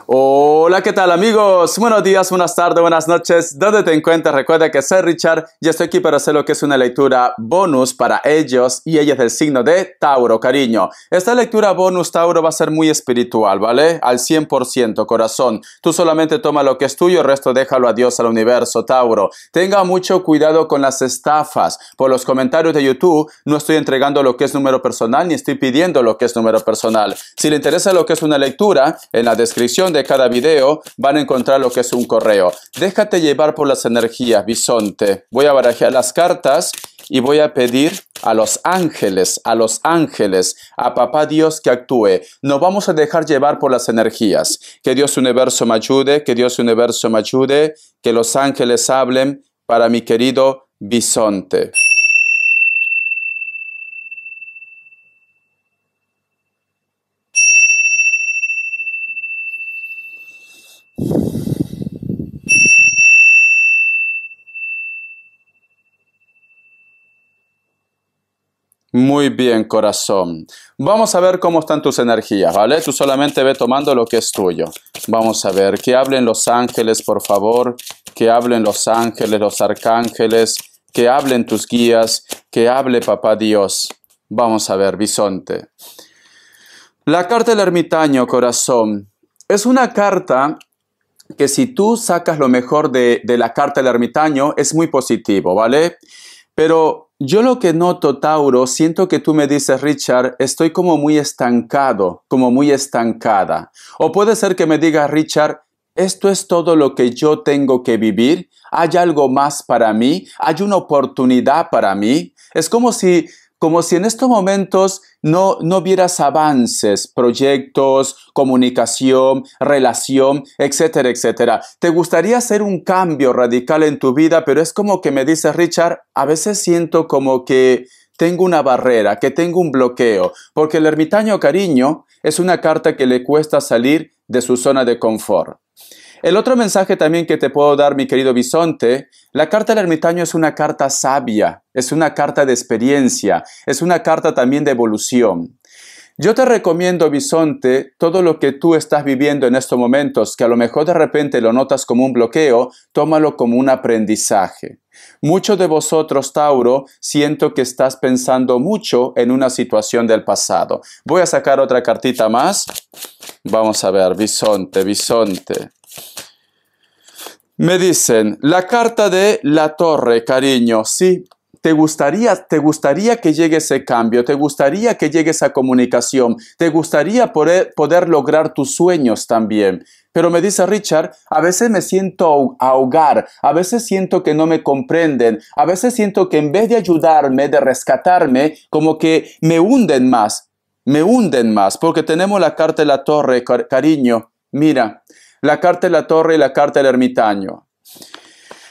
Hola, ¿qué tal amigos? Buenos días, buenas tardes, buenas noches. ¿Dónde te encuentras? Recuerda que soy Richard y estoy aquí para hacer lo que es una lectura bonus para ellos y ellas del signo de Tauro, cariño. Esta lectura bonus, Tauro, va a ser muy espiritual, ¿vale? Al 100%, corazón. Tú solamente toma lo que es tuyo, el resto déjalo a Dios, al universo, Tauro. Tenga mucho cuidado con las estafas. Por los comentarios de YouTube, no estoy entregando lo que es número personal ni estoy pidiendo lo que es número personal. Si le interesa lo que es una lectura, en la descripción de cada video van a encontrar lo que es un correo. Déjate llevar por las energías, bisonte. Voy a barajar las cartas y voy a pedir a los ángeles, a papá Dios que actúe. Nos vamos a dejar llevar por las energías. Que Dios universo me ayude, que Dios universo me ayude, que los ángeles hablen para mi querido bisonte. Muy bien, corazón. Vamos a ver cómo están tus energías, ¿vale? Tú solamente ve tomando lo que es tuyo. Vamos a ver, que hablen los ángeles, por favor. Que hablen los ángeles, los arcángeles. Que hablen tus guías. Que hable papá Dios. Vamos a ver, bisonte. La carta del ermitaño, corazón. Es una carta que si tú sacas lo mejor de la carta del ermitaño, es muy positivo, ¿vale? Pero yo lo que noto, Tauro, siento que tú me dices, Richard, estoy como muy estancado, como muy estancada. O puede ser que me digas, Richard, ¿esto es todo lo que yo tengo que vivir? ¿Hay algo más para mí? ¿Hay una oportunidad para mí? Es como si en estos momentos no vieras avances, proyectos, comunicación, relación, etcétera, etcétera. Te gustaría hacer un cambio radical en tu vida, pero es como que me dices, Richard, a veces siento como que tengo una barrera, que tengo un bloqueo, porque el ermitaño, cariño, es una carta que le cuesta salir de su zona de confort. El otro mensaje también que te puedo dar, mi querido bisonte, la carta del ermitaño es una carta sabia, es una carta de experiencia, es una carta también de evolución. Yo te recomiendo, bisonte, todo lo que tú estás viviendo en estos momentos, que a lo mejor de repente lo notas como un bloqueo, tómalo como un aprendizaje. Muchos de vosotros, Tauro, siento que estás pensando mucho en una situación del pasado. Voy a sacar otra cartita más. Vamos a ver, bisonte, bisonte. Me dicen, la carta de la torre, cariño, sí, te gustaría que llegue ese cambio, te gustaría que llegue esa comunicación, te gustaría poder lograr tus sueños también. Pero me dice Richard, a veces me siento ahogar, a veces siento que no me comprenden, a veces siento que en vez de ayudarme, de rescatarme, como que me hunden más, porque tenemos la carta de la torre, cariño, mira. La carta de la torre y la carta del ermitaño.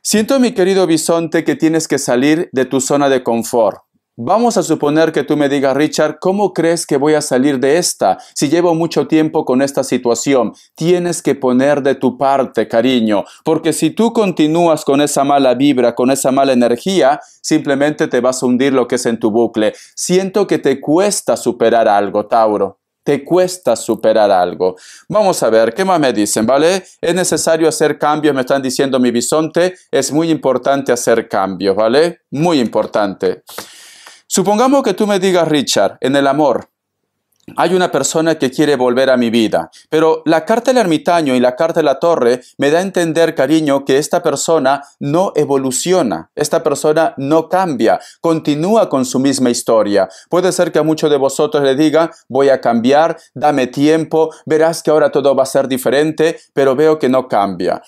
Siento, mi querido bisonte, que tienes que salir de tu zona de confort. Vamos a suponer que tú me digas, Richard, ¿cómo crees que voy a salir de esta? Si llevo mucho tiempo con esta situación, tienes que poner de tu parte, cariño, porque si tú continúas con esa mala vibra, con esa mala energía, simplemente te vas a hundir lo que es en tu bucle. Siento que te cuesta superar algo, Tauro. Te cuesta superar algo. Vamos a ver, ¿qué más me dicen? ¿Vale? Es necesario hacer cambios, me están diciendo mi bisonte. Es muy importante hacer cambios, ¿vale? Muy importante. Supongamos que tú me digas, Richard, en el amor, hay una persona que quiere volver a mi vida, pero la carta del ermitaño y la carta de la torre me da a entender, cariño, que esta persona no evoluciona, esta persona no cambia, continúa con su misma historia. Puede ser que a muchos de vosotros le diga, voy a cambiar, dame tiempo, verás que ahora todo va a ser diferente, pero veo que no cambia.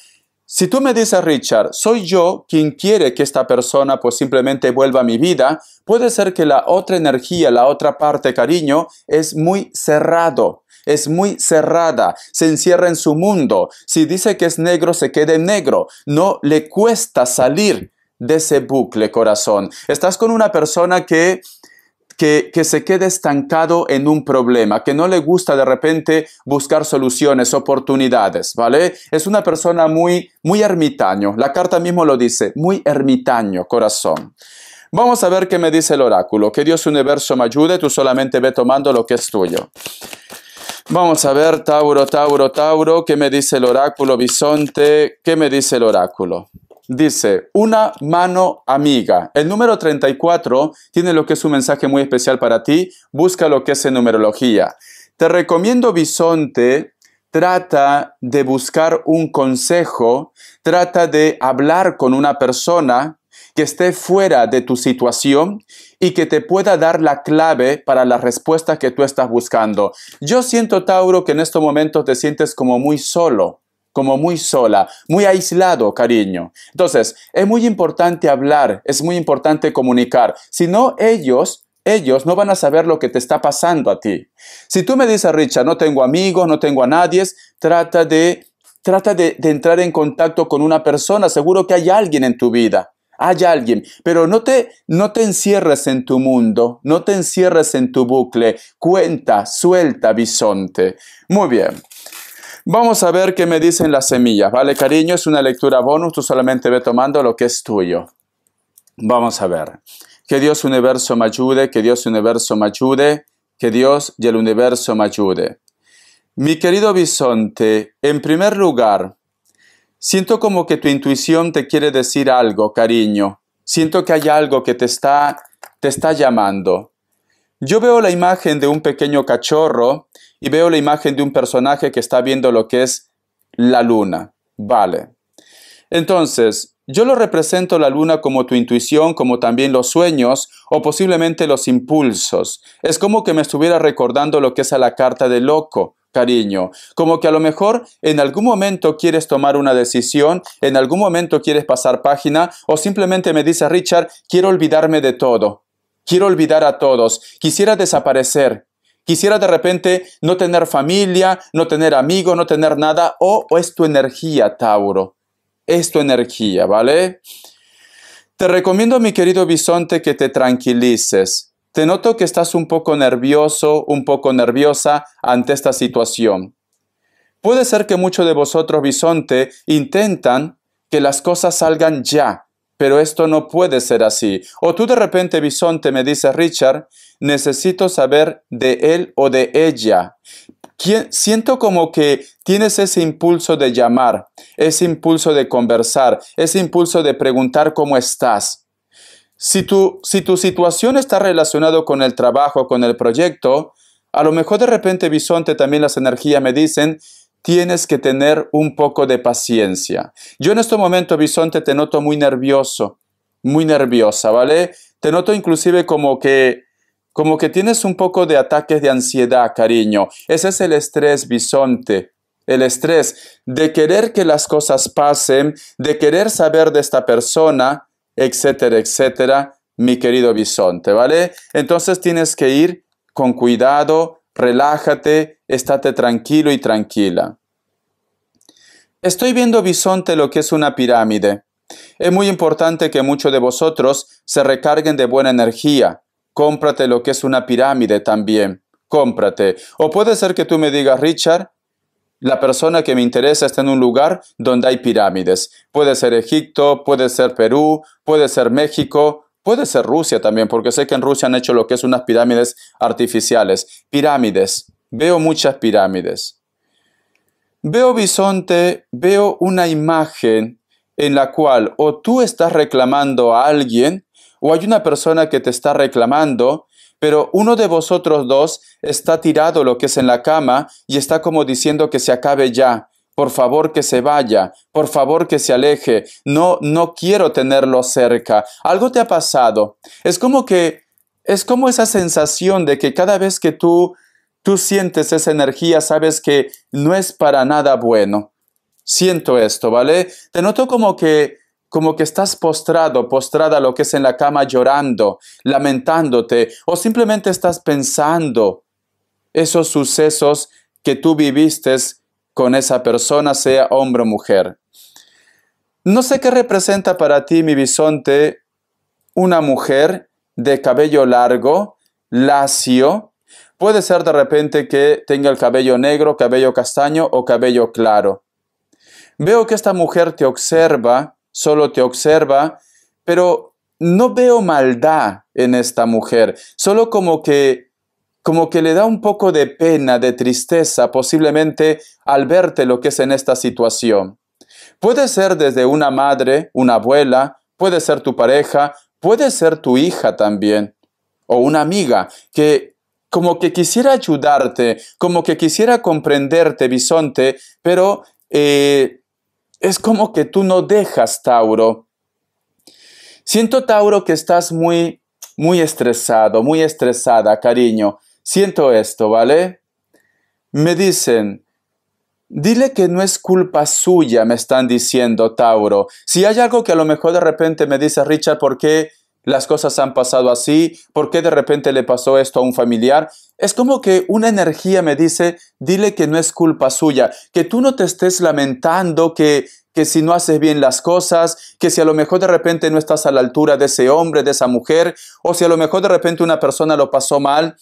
Si tú me dices, Richard, soy yo quien quiere que esta persona pues simplemente vuelva a mi vida, puede ser que la otra energía, la otra parte, cariño, es muy cerrado, es muy cerrada, se encierra en su mundo. Si dice que es negro, se queda en negro. No le cuesta salir de ese bucle, corazón. Estás con una persona que se quede estancado en un problema, que no le gusta de repente buscar soluciones, oportunidades, ¿vale? Es una persona muy ermitaño. La carta mismo lo dice, muy ermitaño, corazón. Vamos a ver qué me dice el oráculo. Que Dios universo me ayude, tú solamente ve tomando lo que es tuyo. Vamos a ver, Tauro, Tauro, Tauro, ¿qué me dice el oráculo, Bisonte? ¿Qué me dice el oráculo? Dice, una mano amiga. El número 34 tiene lo que es un mensaje muy especial para ti. Busca lo que es en numerología. Te recomiendo, Bisonte, trata de buscar un consejo, trata de hablar con una persona que esté fuera de tu situación y que te pueda dar la clave para la respuesta que tú estás buscando. Yo siento, Tauro, que en estos momentos te sientes como muy solo, como muy sola, muy aislado, cariño. Entonces, es muy importante hablar, es muy importante comunicar. Si no, ellos no van a saber lo que te está pasando a ti. Si tú me dices, Richard, no tengo amigos, no tengo a nadie, trata de entrar en contacto con una persona. Seguro que hay alguien en tu vida. Hay alguien, pero no te encierres en tu mundo, no te encierres en tu bucle. Cuenta, suelta, Bisonte. Muy bien. Vamos a ver qué me dicen las semillas, ¿vale, cariño? Es una lectura bonus, tú solamente ve tomando lo que es tuyo. Vamos a ver. Que Dios universo me ayude, que Dios universo me ayude, que Dios y el universo me ayude. Mi querido Bisonte, en primer lugar, siento como que tu intuición te quiere decir algo, cariño. Siento que hay algo que te está llamando. Yo veo la imagen de un pequeño cachorro y veo la imagen de un personaje que está viendo lo que es la luna. Vale. Entonces, yo lo represento la luna como tu intuición, como también los sueños o posiblemente los impulsos. Es como que me estuviera recordando lo que es a la carta de loco, cariño. Como que a lo mejor en algún momento quieres tomar una decisión, en algún momento quieres pasar página o simplemente me dice, Richard, quiero olvidarme de todo. Quiero olvidar a todos. Quisiera desaparecer. Quisiera de repente no tener familia, no tener amigos, no tener nada. O es tu energía, Tauro. Es tu energía, ¿vale? Te recomiendo, mi querido Bisonte, que te tranquilices. Te noto que estás un poco nervioso, un poco nerviosa ante esta situación. Puede ser que muchos de vosotros, Bisonte, intentan que las cosas salgan ya, pero esto no puede ser así. O tú de repente, Bisonte, me dices, Richard, necesito saber de él o de ella. Siento como que tienes ese impulso de llamar, ese impulso de conversar, ese impulso de preguntar cómo estás. Si tu situación está relacionada con el trabajo, con el proyecto, a lo mejor de repente, Bisonte, también las energías me dicen, tienes que tener un poco de paciencia. Yo en este momento, Bisonte, te noto muy nervioso, muy nerviosa, ¿vale? Te noto inclusive como que tienes un poco de ataques de ansiedad, cariño. Ese es el estrés, Bisonte. El estrés de querer que las cosas pasen, de querer saber de esta persona, etcétera, etcétera, mi querido Bisonte, ¿vale? Entonces tienes que ir con cuidado, relájate, estate tranquilo y tranquila. Estoy viendo, Bisonte, lo que es una pirámide. Es muy importante que muchos de vosotros se recarguen de buena energía. Cómprate lo que es una pirámide también. Cómprate. O puede ser que tú me digas, Richard, la persona que me interesa está en un lugar donde hay pirámides. Puede ser Egipto, puede ser Perú, puede ser México, puede ser Rusia también, porque sé que en Rusia han hecho lo que es unas pirámides artificiales. Pirámides. Veo muchas pirámides. Veo, Bisonte, veo una imagen en la cual o tú estás reclamando a alguien o hay una persona que te está reclamando, pero uno de vosotros dos está tirado lo que es en la cama y está como diciendo que se acabe ya. Por favor, que se vaya. Por favor, que se aleje. No quiero tenerlo cerca. Algo te ha pasado. Es como esa sensación de que cada vez que tú sientes esa energía, sabes que no es para nada bueno. Siento esto, ¿vale? Te noto como que estás postrada lo que es en la cama llorando, lamentándote, o simplemente estás pensando esos sucesos que tú viviste con esa persona, sea hombre o mujer. No sé qué representa para ti, mi Bisonte, una mujer de cabello largo, lacio. Puede ser de repente que tenga el cabello negro, cabello castaño o cabello claro. Veo que esta mujer te observa, solo te observa, pero no veo maldad en esta mujer. Solo como que como que le da un poco de pena, de tristeza, posiblemente al verte lo que es en esta situación. Puede ser desde una madre, una abuela, puede ser tu pareja, puede ser tu hija también, o una amiga que como que quisiera ayudarte, como que quisiera comprenderte, bisonte, pero es como que tú no dejas, Tauro. Siento, Tauro, que estás muy estresado, muy estresada, cariño. Siento esto, ¿vale? Me dicen, dile que no es culpa suya, me están diciendo, Tauro. Si hay algo que a lo mejor de repente me dice Richard, ¿por qué las cosas han pasado así? ¿Por qué de repente le pasó esto a un familiar? Es como que una energía me dice, dile que no es culpa suya, que tú no te estés lamentando, que si no haces bien las cosas, que si a lo mejor de repente no estás a la altura de ese hombre, de esa mujer, o si a lo mejor de repente una persona lo pasó mal,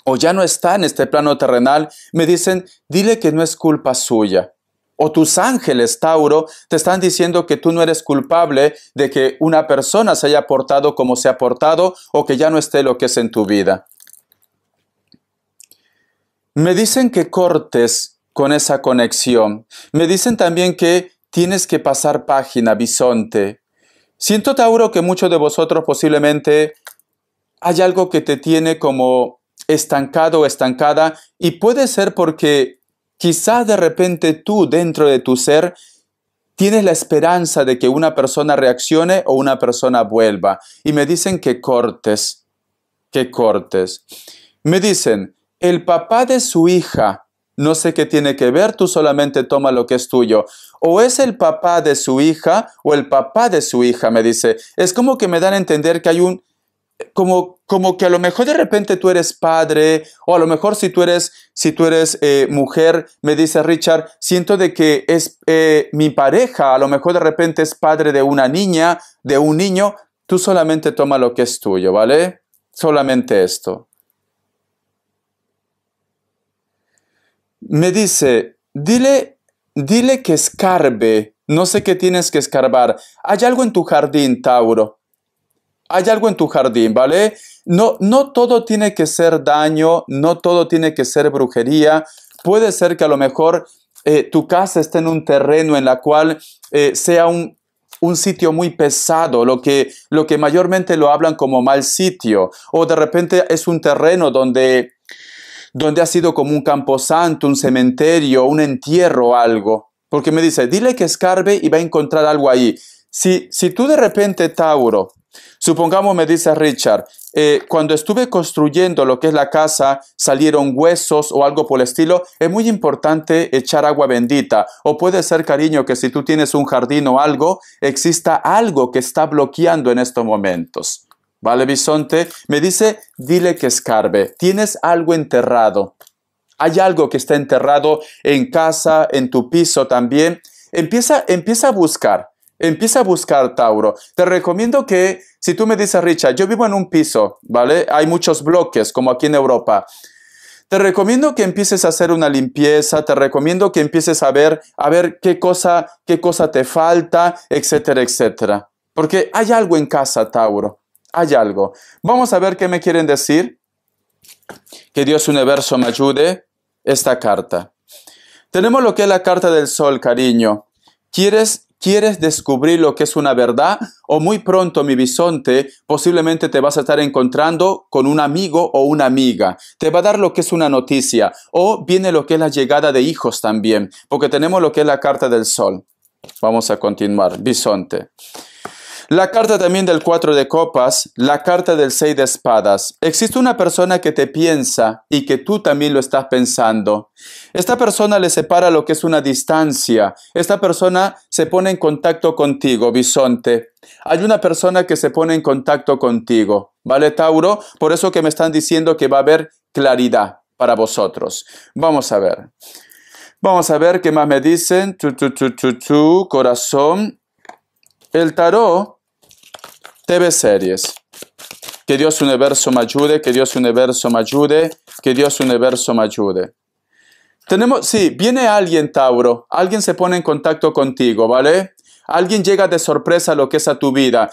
o ya no está en este plano terrenal, me dicen, dile que no es culpa suya. O tus ángeles, Tauro, te están diciendo que tú no eres culpable de que una persona se haya portado como se ha portado o que ya no esté lo que es en tu vida. Me dicen que cortes con esa conexión. Me dicen también que tienes que pasar página, bisonte. Siento, Tauro, que muchos de vosotros posiblemente hay algo que te tiene como estancado o estancada, y puede ser porque quizás de repente tú dentro de tu ser tienes la esperanza de que una persona reaccione o una persona vuelva, y me dicen que cortes, que cortes. Me dicen, el papá de su hija, no sé qué tiene que ver, tú solamente toma lo que es tuyo. O es el papá de su hija o el papá de su hija, me dice. Es como que me dan a entender que hay un como que a lo mejor de repente tú eres padre, o a lo mejor si tú eres mujer, me dice Richard, siento de que es mi pareja, a lo mejor de repente es padre de una niña, de un niño, tú solamente toma lo que es tuyo, ¿vale? Solamente esto. Me dice, dile que escarbe, no sé qué tienes que escarbar. Hay algo en tu jardín, Tauro. Hay algo en tu jardín, ¿vale? No todo tiene que ser daño, no todo tiene que ser brujería. Puede ser que a lo mejor tu casa esté en un terreno en la cual sea un sitio muy pesado, lo que mayormente lo hablan como mal sitio. O de repente es un terreno donde ha sido como un camposanto, un cementerio, un entierro o algo. Porque me dice, dile que escarbe y va a encontrar algo ahí. Si tú de repente, Tauro, supongamos, me dice Richard, cuando estuve construyendo lo que es la casa, salieron huesos o algo por el estilo, es muy importante echar agua bendita. O puede ser, cariño, que si tú tienes un jardín o algo, exista algo que está bloqueando en estos momentos. ¿Vale, bisonte? Me dice, dile que escarbe. Tienes algo enterrado. Hay algo que está enterrado en casa, en tu piso también. Empieza a buscar. Empieza a buscar, Tauro. Te recomiendo que, si tú me dices, Richard, yo vivo en un piso, ¿vale? Hay muchos bloques, como aquí en Europa. Te recomiendo que empieces a hacer una limpieza, te recomiendo que empieces a ver qué cosa te falta, etcétera, etcétera. Porque hay algo en casa, Tauro. Hay algo. Vamos a ver qué me quieren decir. Que Dios Universo me ayude. Esta carta. Tenemos lo que es la carta del sol, cariño. ¿Quieres descubrir lo que es una verdad? O muy pronto, mi bisonte, posiblemente te vas a estar encontrando con un amigo o una amiga. Te va a dar lo que es una noticia. O viene lo que es la llegada de hijos también. Porque tenemos lo que es la carta del sol. Vamos a continuar. Bisonte. La carta también del 4 de copas, la carta del 6 de espadas. Existe una persona que te piensa y que tú también lo estás pensando. Esta persona le separa lo que es una distancia. Esta persona se pone en contacto contigo, bisonte. Hay una persona que se pone en contacto contigo, ¿vale, Tauro? Por eso que me están diciendo que va a haber claridad para vosotros. Vamos a ver. Vamos a ver qué más me dicen. Corazón. El tarot TV series. Que Dios Universo me ayude, que Dios Universo me ayude, que Dios Universo me ayude. Sí, viene alguien, Tauro. Alguien se pone en contacto contigo, ¿vale? Alguien llega de sorpresa a lo que es a tu vida.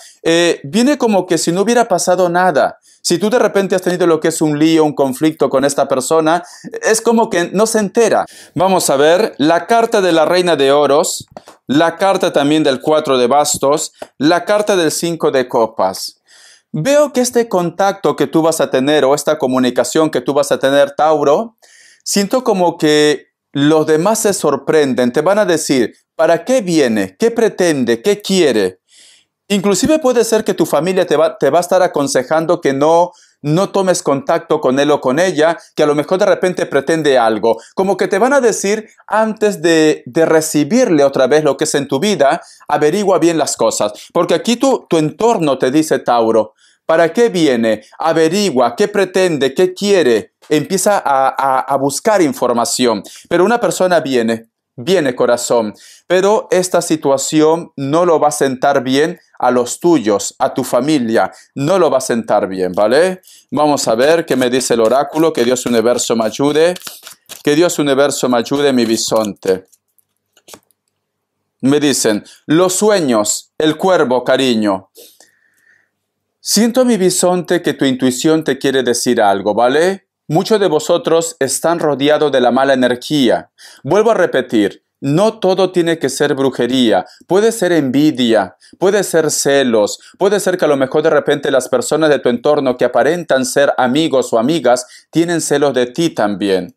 Viene como que si no hubiera pasado nada. Si tú de repente has tenido lo que es un lío, un conflicto con esta persona, es como que no se entera. Vamos a ver la carta de la Reina de Oros, la carta también del 4 de bastos, la carta del 5 de copas. Veo que este contacto que tú vas a tener o esta comunicación que tú vas a tener, Tauro, siento como que los demás se sorprenden, te van a decir, ¿para qué viene? ¿Qué pretende? ¿Qué quiere? Inclusive puede ser que tu familia te va a estar aconsejando que no tomes contacto con él o con ella, que a lo mejor de repente pretende algo. Como que te van a decir antes de recibirle otra vez lo que es en tu vida, averigua bien las cosas. Porque aquí tu entorno te dice, Tauro, ¿para qué viene? Averigua, ¿qué pretende? ¿Qué quiere? Empieza a buscar información. Pero una persona viene, corazón, pero esta situación no lo va a sentar bien a los tuyos, a tu familia, no lo va a sentar bien, ¿vale? Vamos a ver qué me dice el oráculo, que Dios Universo me ayude, que Dios Universo me ayude, mi bisonte. Me dicen, los sueños, el cuervo, cariño. Siento, mi bisonte, que tu intuición te quiere decir algo, ¿vale? Muchos de vosotros están rodeados de la mala energía. Vuelvo a repetir, no todo tiene que ser brujería. Puede ser envidia, puede ser celos, puede ser que a lo mejor de repente las personas de tu entorno que aparentan ser amigos o amigas tienen celos de ti también.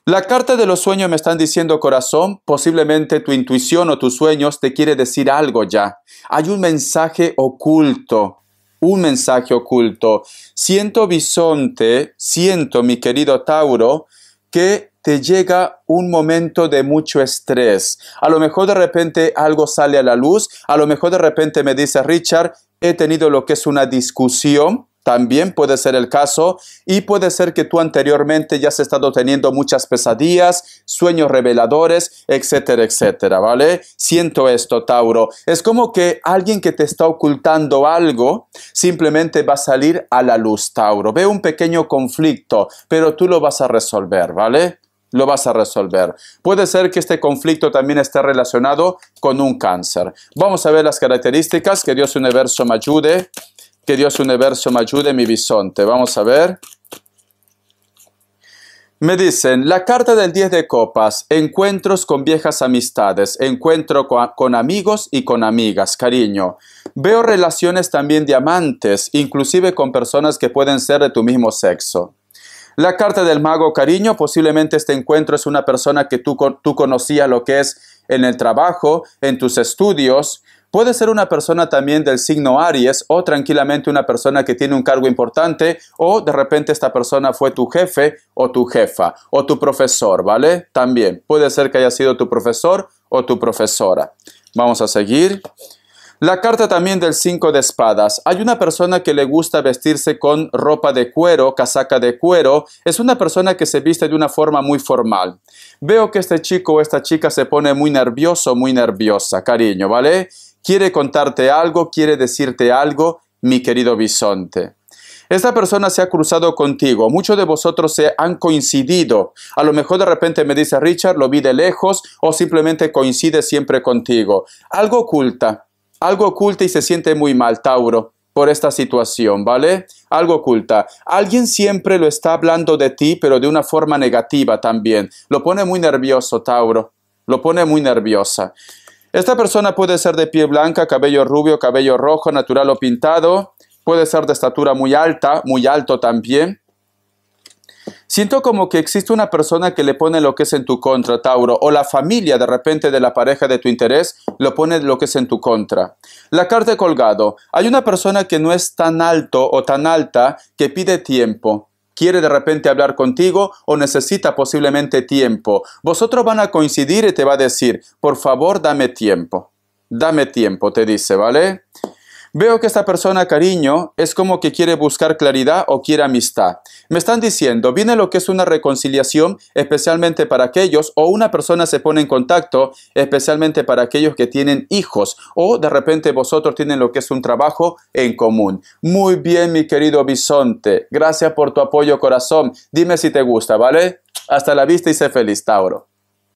La carta de los sueños me están diciendo, corazón, posiblemente tu intuición o tus sueños te quiere decir algo ya. Hay un mensaje oculto. Un mensaje oculto. Siento, bisonte, siento, mi querido Tauro, que te llega un momento de mucho estrés. A lo mejor de repente algo sale a la luz, a lo mejor de repente me dice, Richard, he tenido lo que es una discusión. También puede ser el caso, y puede ser que tú anteriormente ya has estado teniendo muchas pesadillas, sueños reveladores, etcétera, etcétera, ¿vale? Siento esto, Tauro. Es como que alguien que te está ocultando algo simplemente va a salir a la luz, Tauro. Veo un pequeño conflicto, pero tú lo vas a resolver, ¿vale? Lo vas a resolver. Puede ser que este conflicto también esté relacionado con un cáncer. Vamos a ver las características, que Dios Universo me ayude. Que Dios Universo me ayude, mi bisonte. Vamos a ver. Me dicen, la carta del 10 de copas, encuentros con viejas amistades, encuentro con amigos y con amigas, cariño. Veo relaciones también de amantes, inclusive con personas que pueden ser de tu mismo sexo. La carta del mago, cariño, posiblemente este encuentro es una persona que tú conocías lo que es en el trabajo, en tus estudios. Puede ser una persona también del signo Aries o tranquilamente una persona que tiene un cargo importante, o de repente esta persona fue tu jefe o tu jefa o tu profesor, ¿vale? También puede ser que haya sido tu profesor o tu profesora. Vamos a seguir. La carta también del 5 de espadas. Hay una persona que le gusta vestirse con ropa de cuero, casaca de cuero. Es una persona que se viste de una forma muy formal. Veo que este chico o esta chica se pone muy nervioso, muy nerviosa, cariño, ¿vale? Quiere contarte algo, quiere decirte algo, mi querido bisonte. Esta persona se ha cruzado contigo, muchos de vosotros se han coincidido. A lo mejor de repente me dice, Richard, lo vi de lejos, o simplemente coincide siempre contigo. Algo oculta y se siente muy mal, Tauro, por esta situación, ¿vale? Algo oculta. Alguien siempre lo está hablando de ti, pero de una forma negativa también. Lo pone muy nervioso, Tauro. Lo pone muy nerviosa. Esta persona puede ser de piel blanca, cabello rubio, cabello rojo, natural o pintado. Puede ser de estatura muy alta, muy alto también. Siento como que existe una persona que le pone lo que es en tu contra, Tauro, o la familia de repente de la pareja de tu interés lo pone lo que es en tu contra. La carta de colgado. Hay una persona que no es tan alto o tan alta que pide tiempo. Quiere de repente hablar contigo o necesita posiblemente tiempo. Vosotros van a coincidir y te va a decir, por favor, dame tiempo. Dame tiempo, te dice, ¿vale? Veo que esta persona, cariño, es como que quiere buscar claridad o quiere amistad. Me están diciendo, viene lo que es una reconciliación, especialmente para aquellos, o una persona se pone en contacto, especialmente para aquellos que tienen hijos, o de repente vosotros tienen lo que es un trabajo en común. Muy bien, mi querido bisonte. Gracias por tu apoyo, corazón. Dime si te gusta, ¿vale? Hasta la vista y sé feliz, Tauro.